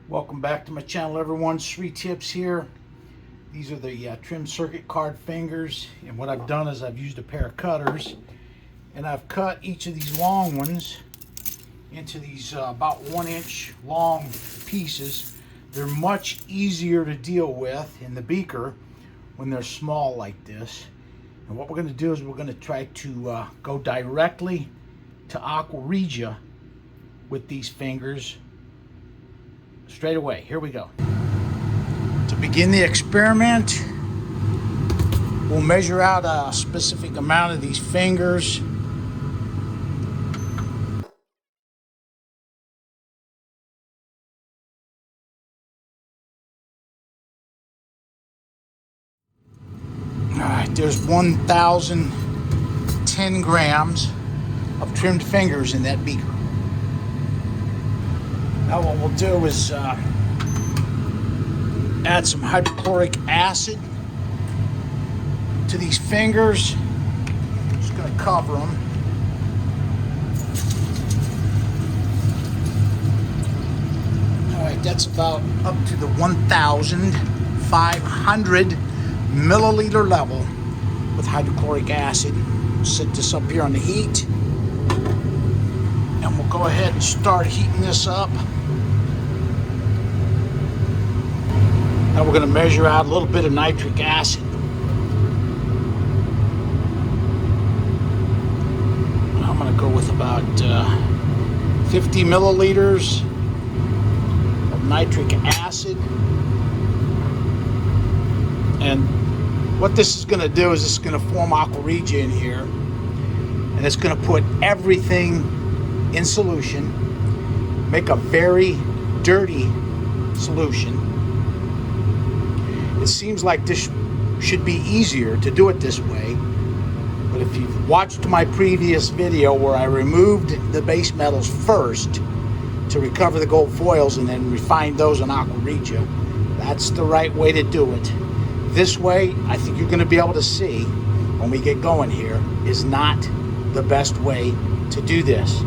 Welcome back to my channel, everyone. Sri Tips here. These are the trimmed circuit card fingers, and what I've done is I've used a pair of cutters and I've cut each of these long ones into these about 1 inch long pieces. They're much easier to deal with in the beaker when they're small like this. And what we're going to do is we're going to try to go directly to Aqua Regia with these fingers straight away. Here we go. To begin the experiment, we'll measure out a specific amount of these fingers. Alright, there's 1,010 grams of trimmed fingers in that beaker. Now what we'll do is add some hydrochloric acid to these fingers. Just going to cover them. Alright, that's about up to the 1,500 milliliter level with hydrochloric acid. Set this up here on the heat, and we'll go ahead and start heating this up. Now we're going to measure out a little bit of nitric acid. I'm going to go with about 50 milliliters of nitric acid. And what this is going to do is it's going to form Aqua Regia in here. And it's going to put everything in solution, make a very dirty solution. It seems like this should be easier to do it this way, but if you've watched my previous video where I removed the base metals first to recover the gold foils and then refine those in Aqua Regia, that's the right way to do it. This way, I think you're going to be able to see when we get going here, is not the best way to do this.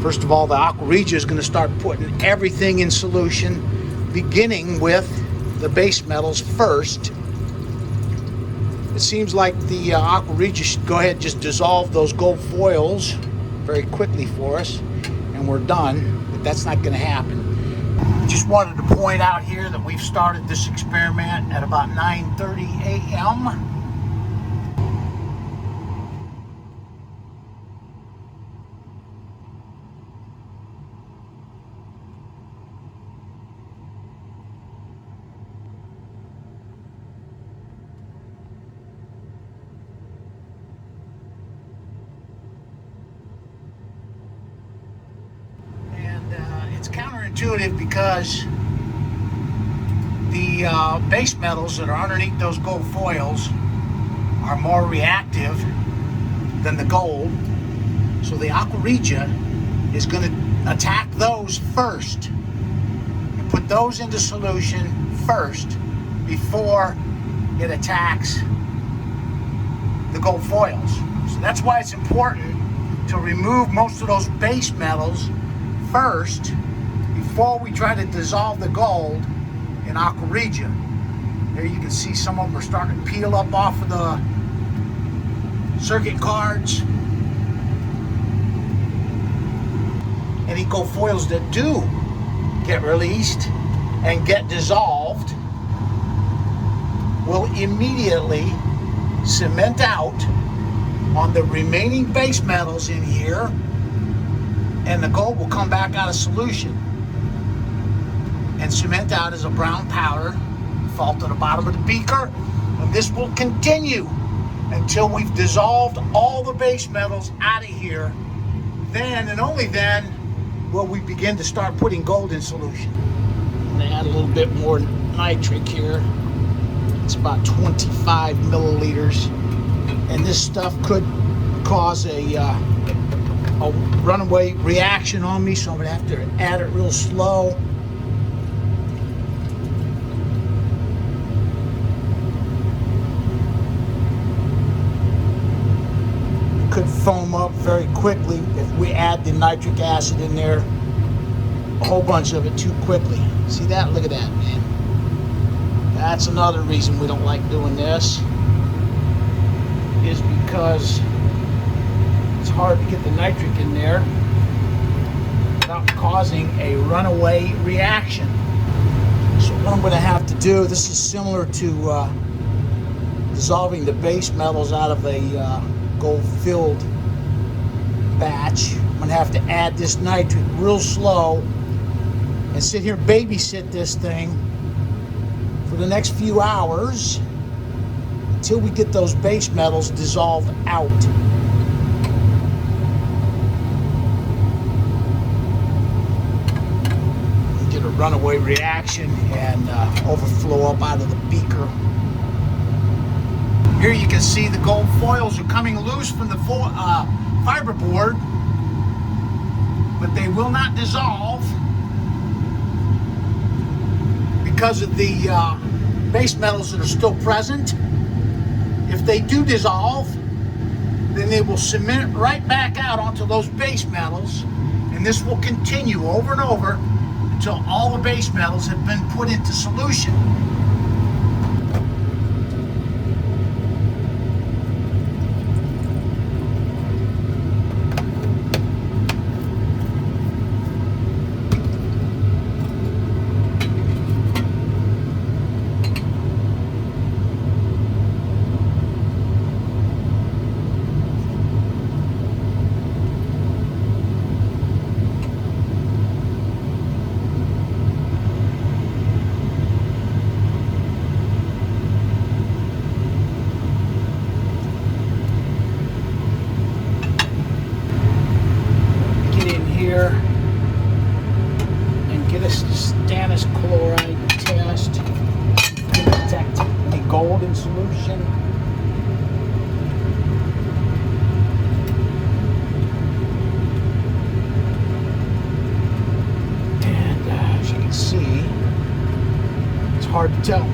First of all, the Aqua Regia is going to start putting everything in solution, beginning with the base metals first. It seems like the Aqua Regia should go ahead and just dissolve those gold foils very quickly for us, and we're done, but that's not going to happen. Just wanted to point out here that we've started this experiment at about 9:30 a.m. It's counterintuitive because the base metals that are underneath those gold foils are more reactive than the gold. So the Aqua Regia is going to attack those first and put those into solution first before it attacks the gold foils. So that's why it's important to remove most of those base metals first before we try to dissolve the gold in Aqua Regia. There you can see some of them are starting to peel up off of the circuit cards. Any gold foils that do get released and get dissolved will immediately cement out on the remaining base metals in here, and the gold will come back out of solution and cement out as a brown powder, fall to the bottom of the beaker, and this will continue until we've dissolved all the base metals out of here. Then and only then will we begin to start putting gold in solution. I'm going to add a little bit more nitric here. It's about 25 milliliters, and this stuff could cause a runaway reaction on me, so I'm going to have to add it real slow. It could foam up very quickly if we add the nitric acid in there. a whole bunch of it too quickly. See that? Look at that, man. That's another reason we don't like doing this, is because it's hard to get the nitric in there without causing a runaway reaction. So what I'm going to have to do, this is similar to dissolving the base metals out of a gold-filled batch. I'm going to have to add this nitric real slow and sit here and babysit this thing for the next few hours until we get those base metals dissolved out. Get a runaway reaction and overflow up out of the beaker. Here you can see the gold foils are coming loose from the fiberboard, but they will not dissolve because of the base metals that are still present. If they do dissolve, then they will cement right back out onto those base metals, and this will continue over and over until all the base metals have been put into solution. And get a stannous chloride test to detect any gold in solution. And as you can see, it's hard to tell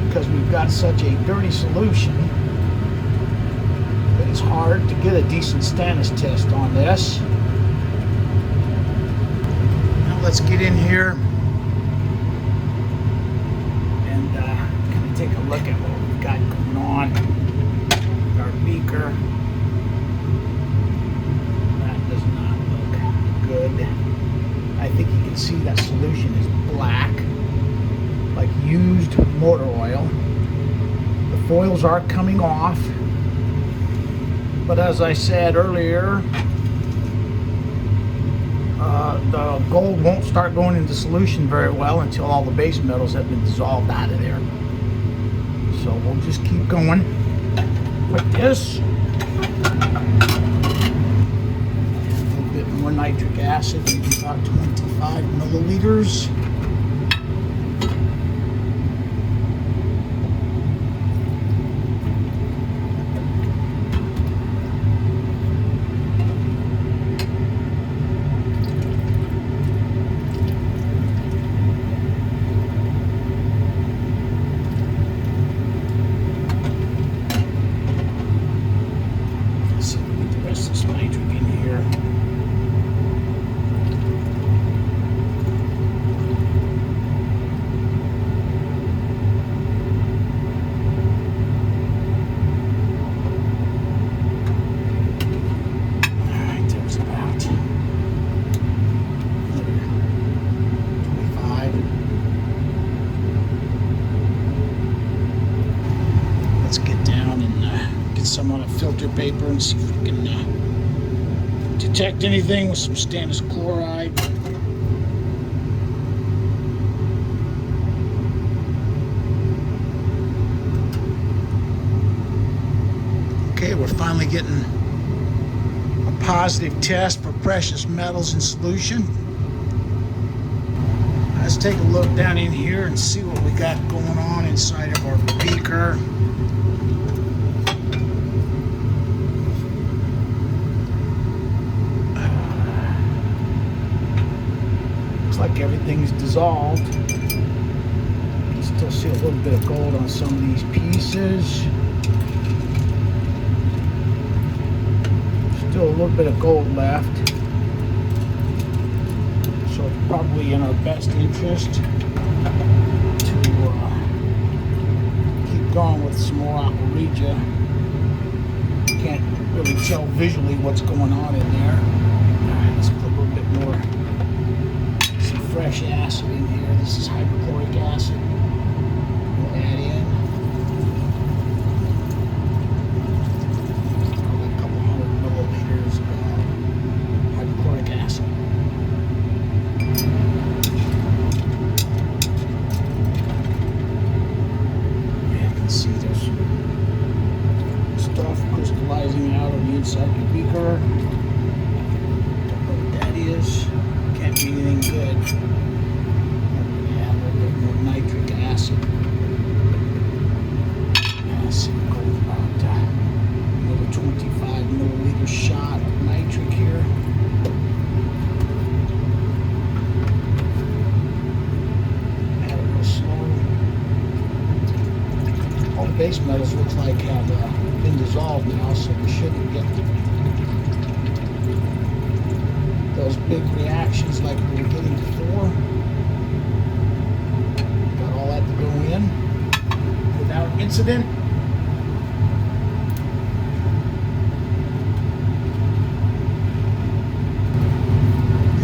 because we've got such a dirty solution that it's hard to get a decent stannous test on this. Let's get in here and kind of take a look at what we've got going on with our beaker. That does not look good. I think you can see that solution is black, like used motor oil. The foils are coming off, but as I said earlier, the gold won't start going into solution very well until all the base metals have been dissolved out of there. So we'll just keep going like this. A little bit more nitric acid, maybe about 25 milliliters. Some on a filter paper and see if we can detect anything with some stannous chloride. Okay, we're finally getting a positive test for precious metals in solution. Let's take a look down in here and see what we got going on inside of our beaker. Like everything's dissolved. You can still see a little bit of gold on some of these pieces. Still a little bit of gold left. probably in our best interest to keep going with some more Aqua Regia. Can't really tell visually what's going on in there. Alright, let's put a little bit more, some fresh acid in here. This is hydrochloric acid. We'll add in probably a couple hundred milliliters of hydrochloric acid. You can see there's stuff crystallizing out on the inside of the beaker. Don't know what that is. Can't be anything good. I'm going to add a little bit more nitric acid. Let's see, we'll go with about another 25 milliliter shot of nitric here. Add it real slow. All the base metals looks like have been dissolved now, so we shouldn't get those big reactions like we were getting before. Got all that to go in without incident.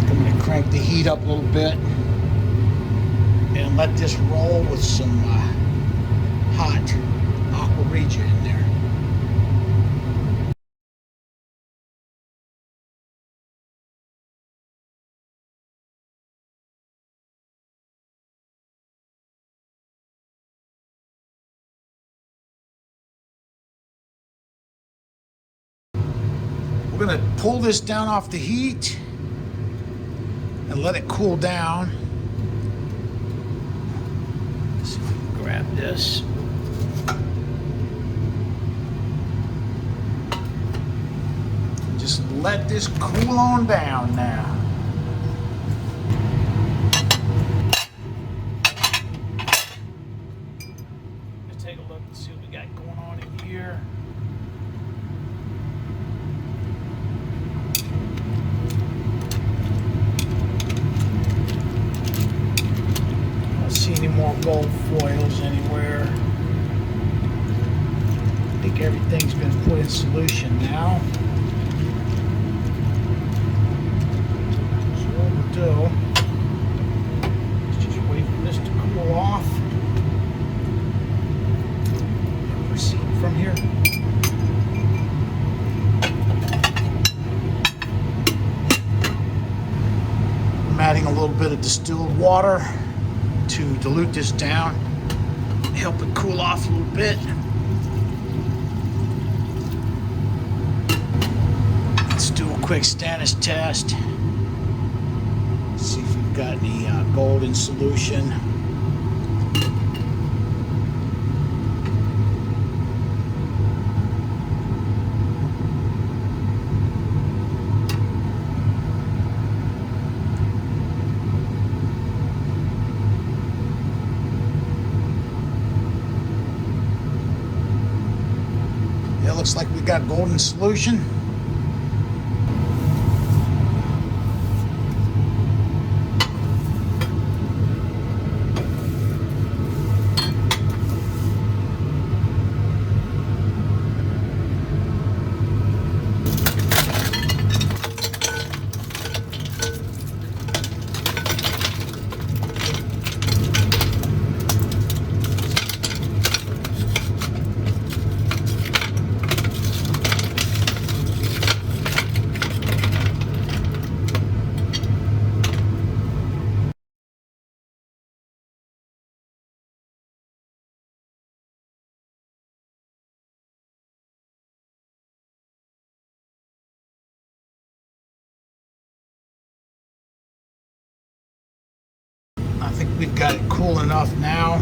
I think I'm going to crank the heat up a little bit and let this roll with some hot Aqua Regia in there. We're going to pull this down off the heat and let it cool down. Let's see if we can grab this. Just let this cool on down now. Let's take a look and see what we got going on in here. I don't see any more gold foils anywhere. I think everything's been put in solution now. Do is just wait for this to cool off and proceed from here. I'm adding a little bit of distilled water to dilute this down, help it cool off a little bit. Let's do a quick status test. See if we've got any gold in solution. Yeah, looks like we got gold in solution. I think we've got it cool enough now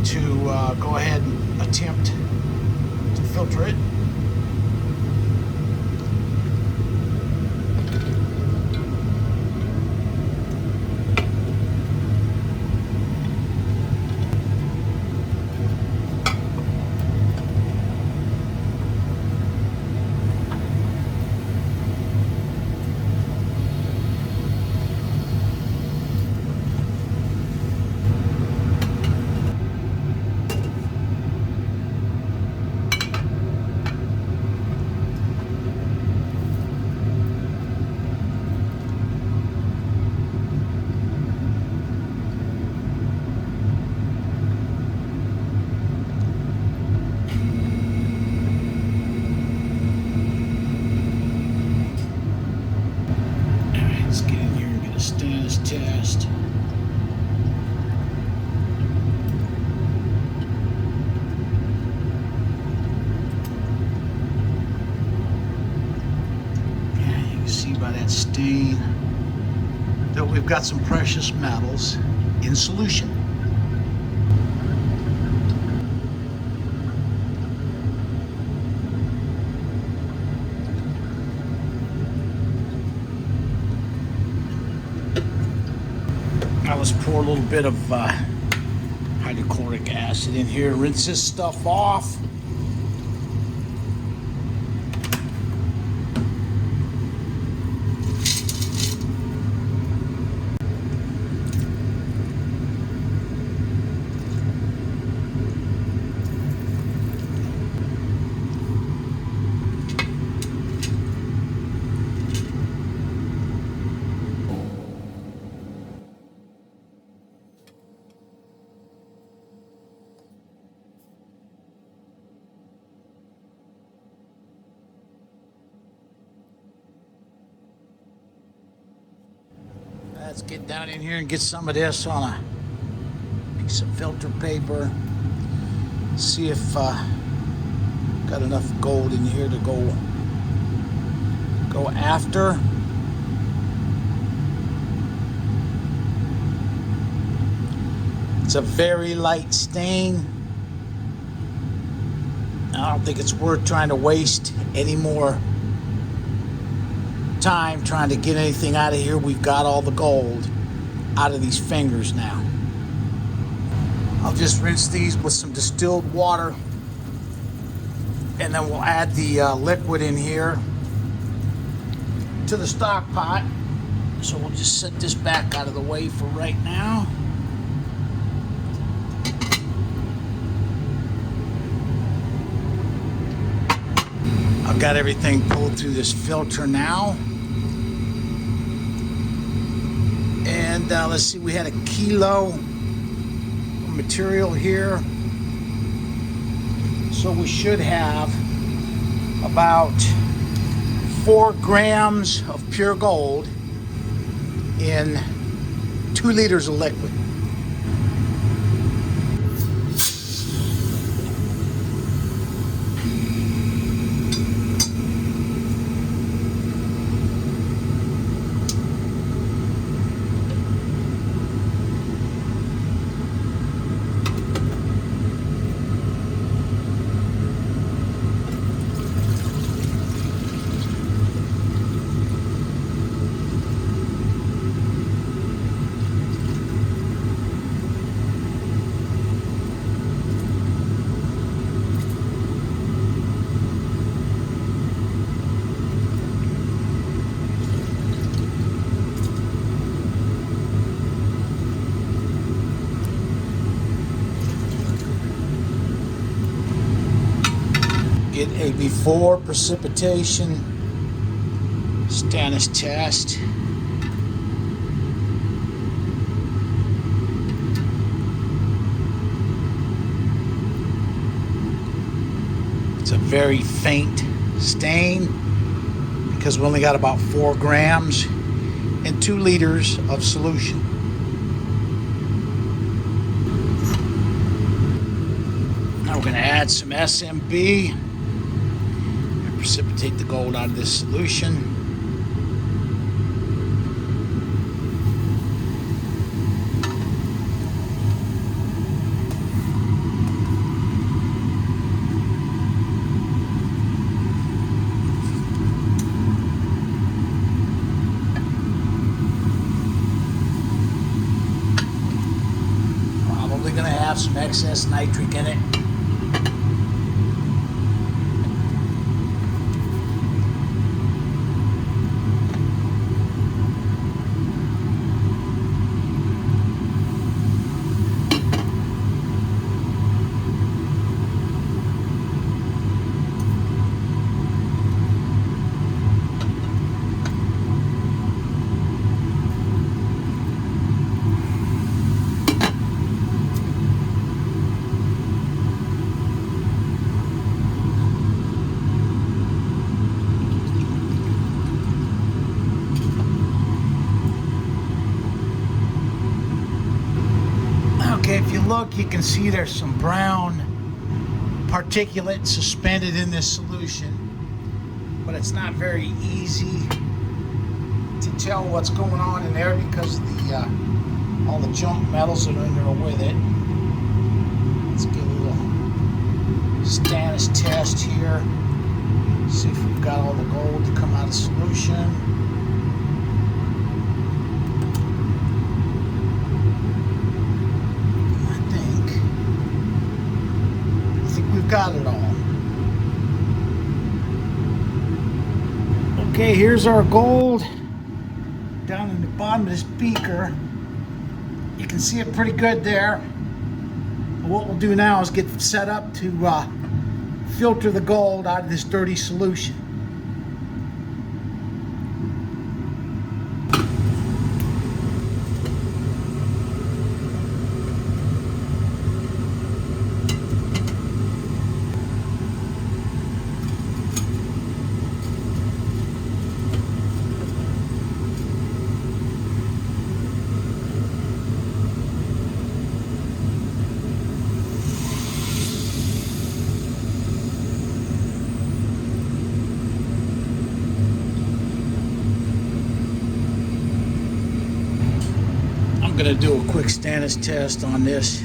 to go ahead and attempt to filter it. stain that we've got some precious metals in solution. Now let's pour a little bit of hydrochloric acid in here, rinse this stuff off. Let's get down in here and get some of this on a piece of filter paper. See if got enough gold in here to go after. It's a very light stain. I don't think it's worth trying to waste any more time trying to get anything out of here. We've got all the gold out of these fingers now. I'll just rinse these with some distilled water, and then we'll add the liquid in here to the stock pot. So we'll just set this back out of the way for right now. I've got everything pulled through this filter now. And let's see, we had a kilo of material here. So we should have about 4 grams of pure gold in 2 liters of liquid. Get a before precipitation status test. It's a very faint stain because we only got about 4 grams in 2 liters of solution. Now we're going to add some SMB. Precipitate the gold out of this solution. Probably going to have some excess nitric in it. Okay, if you look, you can see there's some brown particulate suspended in this solution, but it's not very easy to tell what's going on in there because of the all the junk metals that are in there with it. Let's get a little status test here. See if we've got all the gold to come out of solution. I think we've got it all. Okay, here's our gold down in the bottom of this beaker. You can see it pretty good there. What we'll do now is get set up to filter the gold out of this dirty solution. I'm going to do a quick status test on this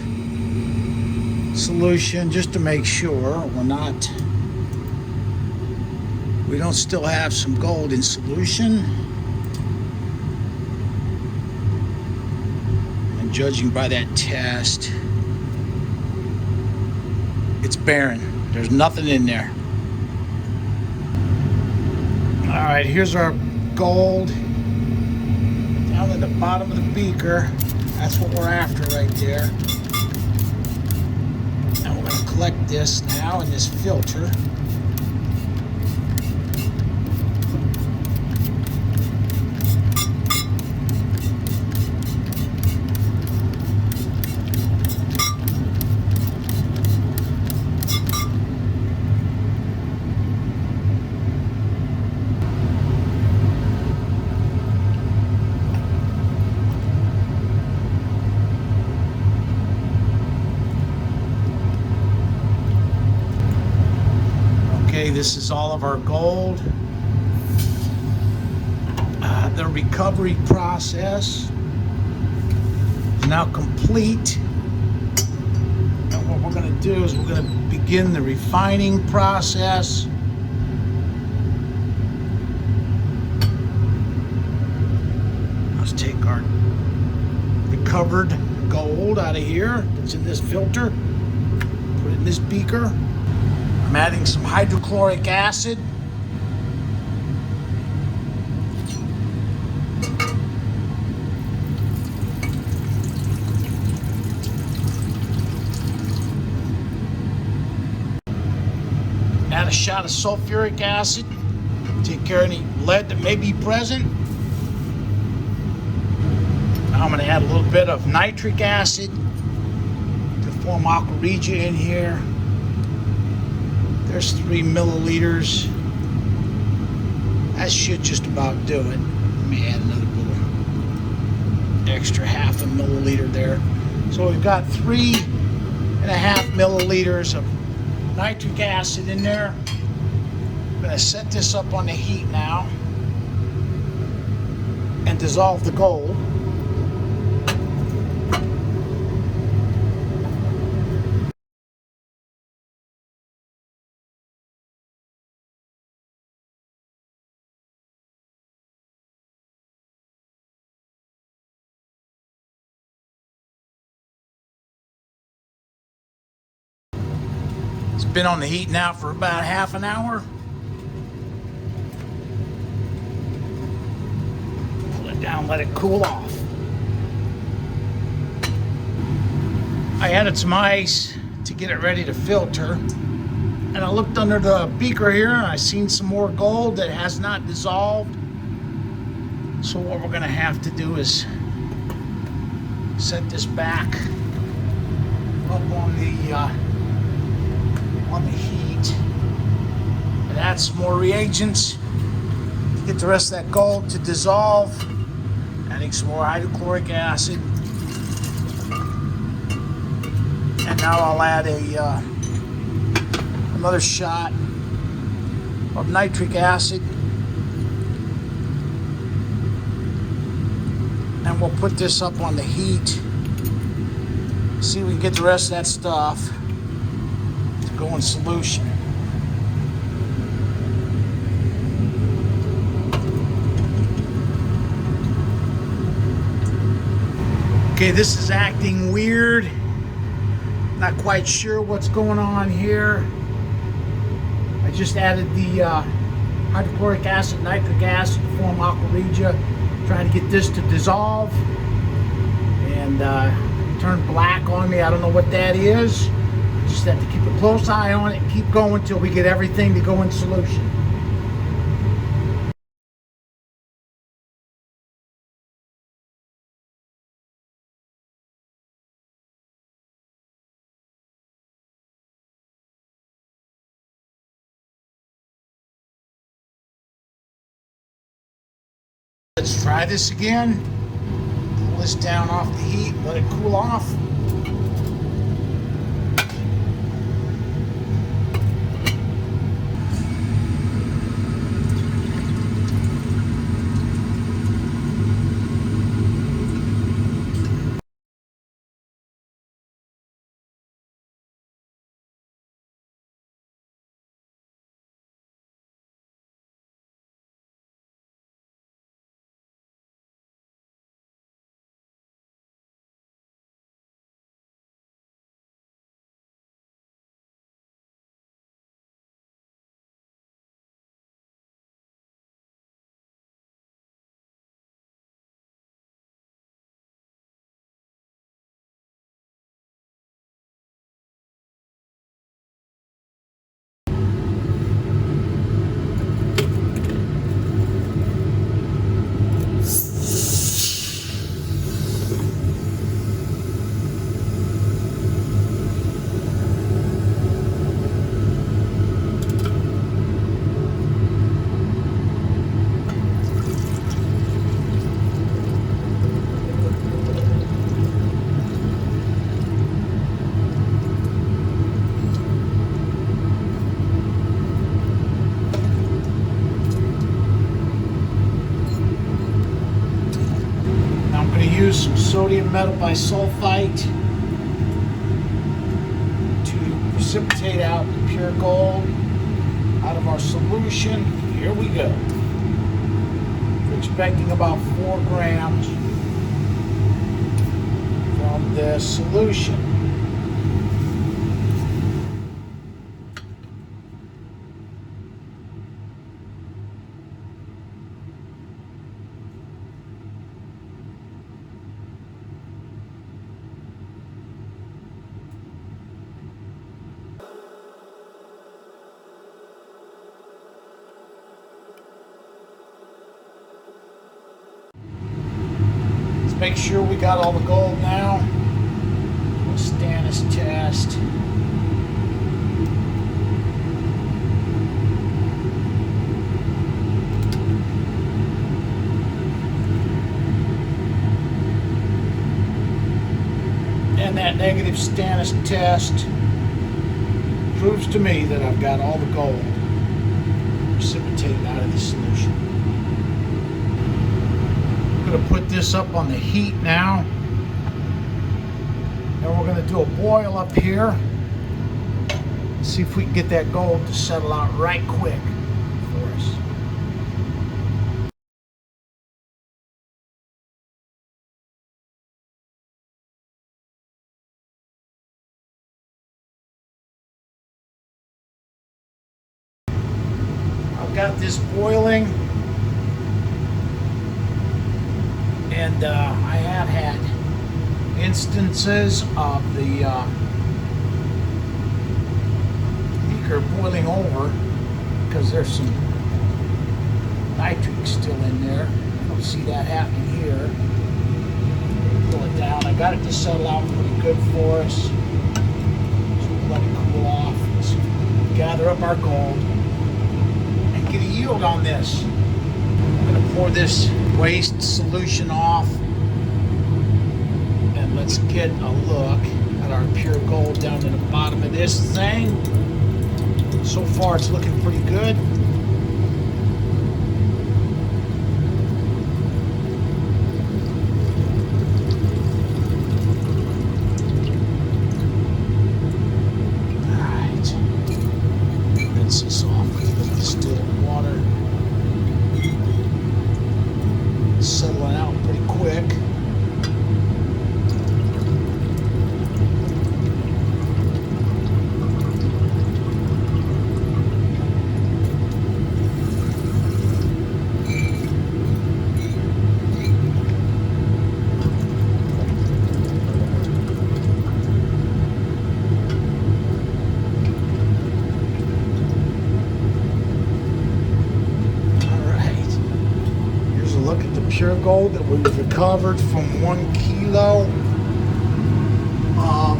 solution just to make sure we don't still have some gold in solution. And judging by that test, it's barren. There's nothing in there. All right, here's our gold down at the bottom of the beaker. That's what we're after right there. And we're going to collect this now in this filter. This is all of our gold. The recovery process is now complete. And what we're going to do is we're going to begin the refining process. Let's take our recovered gold out of here that's in this filter, put it in this beaker. I'm adding some hydrochloric acid. Add a shot of sulfuric acid. Take care of any lead that may be present. Now I'm going to add a little bit of nitric acid to form Aqua Regia in here. There's 3 milliliters. That should just about do it. Let me add another little extra half a milliliter there. So we've got 3.5 milliliters of nitric acid in there. I'm going to set this up on the heat now and dissolve the gold. It's been on the heat now for about half an hour. Pull it down, let it cool off. I added some ice to get it ready to filter. And I looked under the beaker here and I seen some more gold that has not dissolved. So what we're gonna have to do is set this back up on the heat and add some more reagents to get the rest of that gold to dissolve. Adding some more hydrochloric acid, and now I'll add another shot of nitric acid And we'll put this up on the heat. See if we can get the rest of that stuff to go in solution. Okay, this is acting weird. Not quite sure what's going on here. I just added the hydrochloric acid, nitric acid to form Aqua Regia, trying to get this to dissolve. And turned black on me. I don't know what that is. Just have to keep a close eye on it and keep going until we get everything to go in solution. Let's try this again. Pull this down off the heat, let it cool off. Use some sodium metal bisulfite to precipitate out the pure gold out of our solution. Here we go. We're expecting about 4 grams from this solution. Make sure we got all the gold now. We'll Stannis test. And that negative Stannis test proves to me that I've got all the gold precipitated out of the solution. I'm going to put this up on the heat now, and we're going to do a boil up here. See if we can get that gold to settle out right quick for us. I've got this boiling. And I have had instances of the beaker boiling over because there's some nitric still in there. I don't see that happening here. Pull it down. I got it to settle out pretty good for us. So we'll let it cool off. Let's gather up our gold and get a yield on this. I'm going to pour this waste solution off, and let's get a look at our pure gold down to the bottom of this thing. So far it's looking pretty good. rinse this off with a little distilled water. Settling out pretty quick. Look at the pure gold that we've recovered from 1 kilo of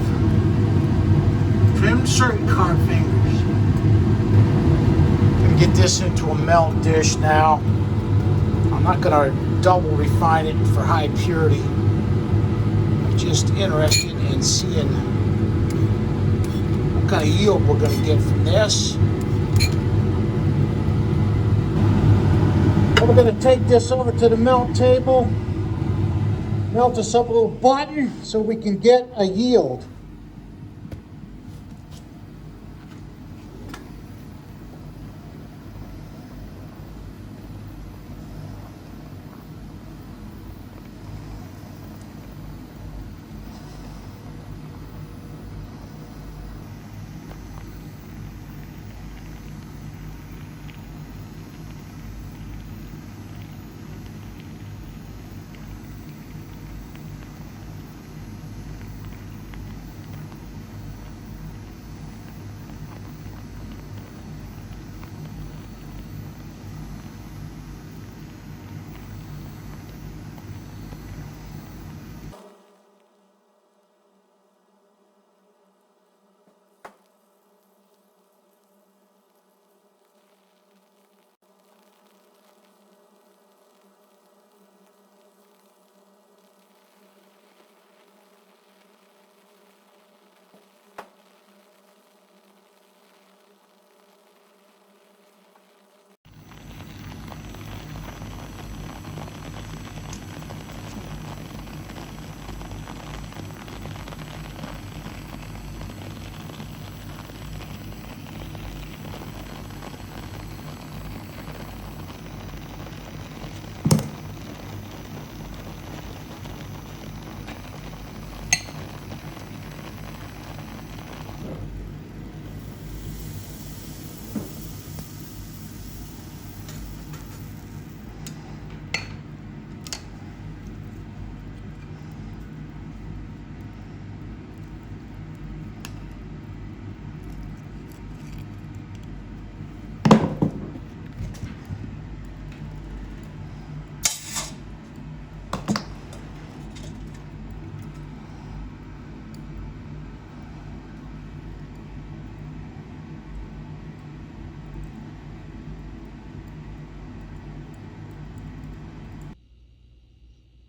trimmed circuit card fingers. I'm going to get this into a melt dish now. I'm not going to double refine it for high purity. I'm just interested in seeing what kind of yield we're going to get from this. We're going to take this over to the melt table, melt us up a little button so we can get a yield.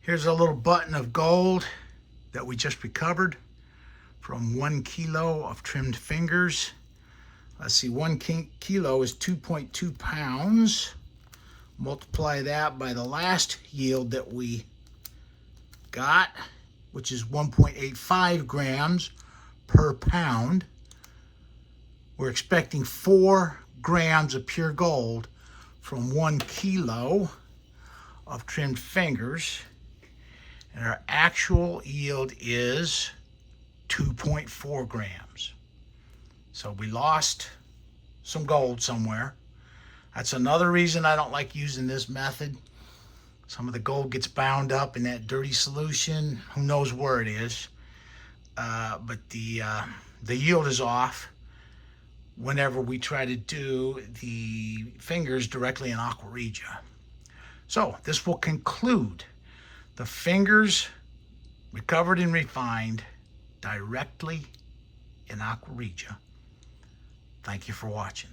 Here's a little button of gold that we just recovered from 1 kilo of trimmed fingers. Let's see, 1 kilo is 2.2 pounds. Multiply that by the last yield that we got, which is 1.85 grams per pound. We're expecting 4 grams of pure gold from 1 kilo of trimmed fingers. And our actual yield is 2.4 grams. So we lost some gold somewhere. That's another reason I don't like using this method. Some of the gold gets bound up in that dirty solution. Who knows where it is? But the yield is off whenever we try to do the fingers directly in Aqua Regia. So this will conclude the fingers recovered and refined directly in Aqua Regia. Thank you for watching.